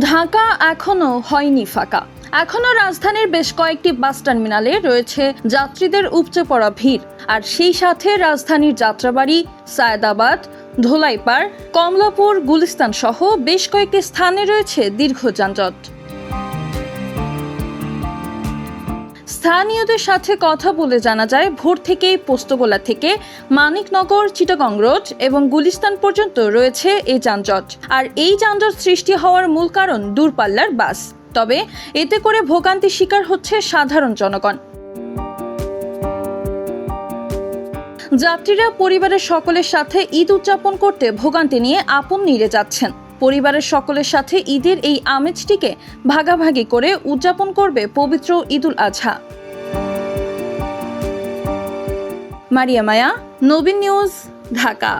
ঢাকা এখনো হয়নি ফাঁকা। এখনো রাজধানীর বেশ কয়েকটি বাস টার্মিনালে রয়েছে যাত্রীদের উপচে পড়া ভিড়। আর সেই সাথে রাজধানীর যাত্রাবাড়ি, সায়েদাবাদ, ধোলাইপাড়, কমলাপুর, গুলিস্তান সহ বেশ কয়েকটি স্থানে রয়েছে দীর্ঘ যানজট। স্থানীয়দের সাথে কথা বলে জানা যায়, ভোর থেকেই পোস্তগোলা থেকে মানিকনগর, চিটাগং রোড এবং গুলিস্তান পর্যন্ত রয়েছে এই যানজট। আর এই যানজট সৃষ্টি হওয়ার মূল কারণ দূরপাল্লার বাস। তবে এতে করে ভোগান্তির শিকার হচ্ছে সাধারণ জনগণ। যাত্রীরা পরিবারের সকলের সাথে ঈদ উদযাপন করতে ভোগান্তি নিয়ে আপন নিড়ে যাচ্ছেন। পরিবারের সকলের সাথে ঈদের এই আমেজটিকে ভাগাভাগি করে উদযাপন করবে পবিত্র ঈদুল আজহা। মারিয়া মায়া, নবীন নিউজ, ঢাকা।